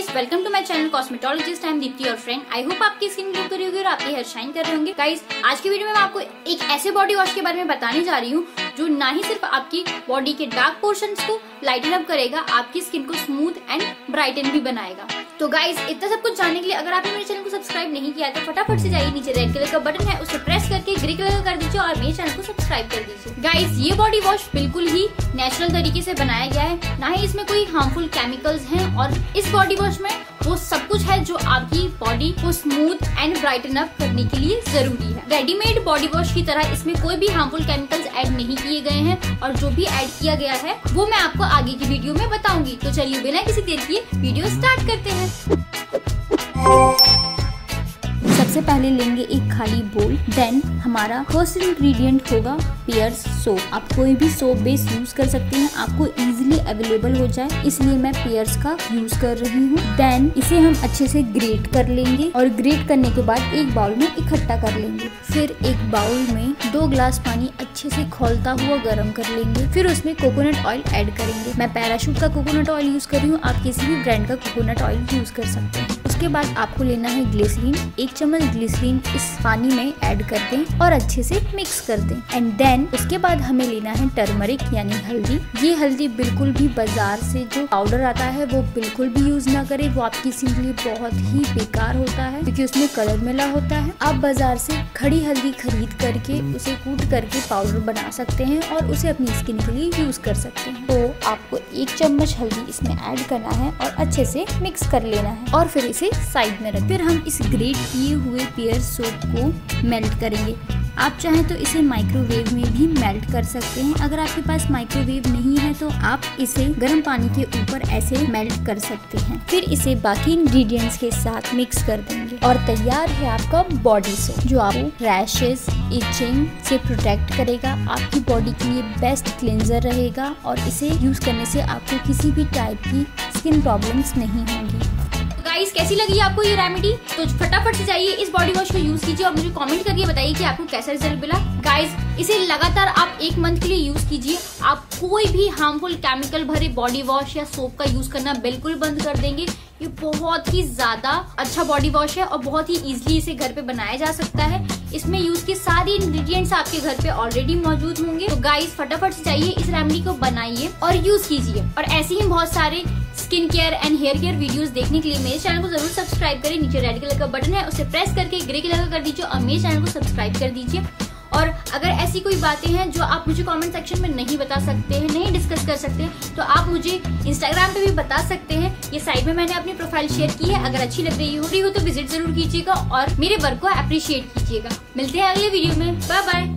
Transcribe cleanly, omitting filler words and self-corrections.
Guys, welcome to my channel cosmetologist. I am Deepti और friend. I hope आपकी skin glow कर रही होगी और आपके हेयर शाइन कर रहे होंगे। गाइस, आज की वीडियो में मैं आपको एक ऐसे बॉडी वॉश के बारे में बताने जा रही हूँ जो ना ही सिर्फ आपकी बॉडी के डार्क पोर्शंस को लाइटन अप करेगा, आपकी स्किन को स्मूथ एंड ब्राइटन भी बनाएगा। तो गाइस, इतना सब कुछ जानने के लिए अगर आपने मेरे चैनल को सब्सक्राइब नहीं किया तो फटाफट से जाइए, नीचे रेड कलर का बटन है उसे प्रेस करके ग्रे कलर का कर दीजिए और मेरे चैनल को सब्सक्राइब कर दीजिए। गाइस, ये बॉडी वॉश बिल्कुल ही नेचुरल तरीके से बनाया गया है, ना ही इसमें कोई हार्मफुल केमिकल्स हैं और इस बॉडी वॉश में वो सब कुछ है जो आपकी बॉडी को स्मूथ एंड ब्राइटन अप करने के लिए जरूरी है। रेडीमेड बॉडी वॉश की तरह इसमें कोई भी हार्मफुल केमिकल्स ऐड नहीं किए गए हैं और जो भी ऐड किया गया है वो मैं आपको आगे की वीडियो में बताऊंगी। तो चलिए बिना किसी देर किए वीडियो स्टार्ट करते हैं। सबसे पहले लेंगे एक खाली बोल, देन हमारा फर्स्ट इंग्रेडिएंट होगा पियर्स सोप। आप कोई भी सोप बेस यूज कर सकते हैं, आपको इजीली अवेलेबल हो जाए, इसलिए मैं पियर्स का यूज कर रही हूँ। देन इसे हम अच्छे से ग्रेट कर लेंगे और ग्रेट करने के बाद एक बाउल में इकट्ठा कर लेंगे। फिर एक बाउल में 2 ग्लास पानी अच्छे से खौलता हुआ गर्म कर लेंगे। फिर उसमें कोकोनट ऑयल ऐड करेंगे। मैं पैराशूट का कोकोनट ऑयल यूज कर रही हूँ, आप किसी भी ब्रांड का कोकोनट ऑयल यूज कर सकते हैं। उसके बाद आपको लेना है ग्लिसरीन। 1 चम्मच ग्लिसरीन इस पानी में ऐड कर दें और अच्छे से मिक्स कर दें। एंड देन उसके बाद हमें लेना है टर्मरिक यानी हल्दी। ये हल्दी बिल्कुल भी बाजार से जो पाउडर आता है वो बिल्कुल भी यूज ना करें, वो आपकी स्किन के लिए बहुत ही बेकार होता है क्योंकि उसमें कलर मिला होता है। आप बाजार से खड़ी हल्दी खरीद करके उसे कूट करके पाउडर बना सकते हैं और उसे अपनी स्किन के लिए यूज कर सकते हैं। तो आपको 1 चम्मच हल्दी इसमें ऐड करना है और अच्छे से मिक्स कर लेना है और फिर इसे साइड में रख। फिर हम इस ग्रेट किए हुए पियर सोप को मेल्ट करेंगे। आप चाहें तो इसे माइक्रोवेव में भी मेल्ट कर सकते हैं। अगर आपके पास माइक्रोवेव नहीं है तो आप इसे गर्म पानी के ऊपर ऐसे मेल्ट कर सकते हैं। फिर इसे बाकी इंग्रेडिएंट्स के साथ मिक्स कर देंगे और तैयार है आपका बॉडी सोप जो आपको रैशेस, इचिंग से प्रोटेक्ट करेगा, आपकी बॉडी के लिए बेस्ट क्लींजर रहेगा और इसे यूज करने से आपको किसी भी टाइप की स्किन प्रॉब्लम्स नहीं होंगी। गाइस, कैसी लगी आपको ये रेमेडी? तो फटाफट से जाइए इस बॉडी वॉश को यूज कीजिए और मुझे कमेंट करके बताइए कि आपको कैसा रिजल्ट मिला। गाइस, इसे लगातार आप 1 मंथ के लिए यूज कीजिए। आप कोई भी हार्मफुल केमिकल भरे बॉडी वॉश या सोप का यूज करना बिल्कुल बंद कर देंगे। ये बहुत ही ज्यादा अच्छा बॉडी वॉश है और बहुत ही इजीली इसे घर पे बनाया जा सकता है। इसमें यूज की सारी इंग्रेडिएंट्स आपके घर पे ऑलरेडी मौजूद होंगे। तो गाइस, फटाफट से जाइए इस रेमेडी को बनाइए और यूज कीजिए। और ऐसे ही बहुत सारे skin care and hair care videos देखने के लिए मेरे चैनल को जरूर सब्सक्राइब करें। नीचे रेड कलर का बटन है उसे प्रेस करके ग्रे कलर का कर दीजिए और मेरे चैनल को सब्सक्राइब कर दीजिए। और अगर ऐसी कोई बातें हैं जो आप मुझे कमेंट सेक्शन में नहीं बता सकते हैं, नहीं डिस्कस कर सकते हैं, तो आप मुझे इंस्टाग्राम पे भी बता सकते हैं। ये साइड में मैंने अपनी प्रोफाइल शेयर की है, अगर अच्छी लग रही हो तो विजिट जरूर कीजिएगा और मेरे वर्क को अप्रिशिएट कीजिएगा। मिलते हैं अगले वीडियो में। Bye bye.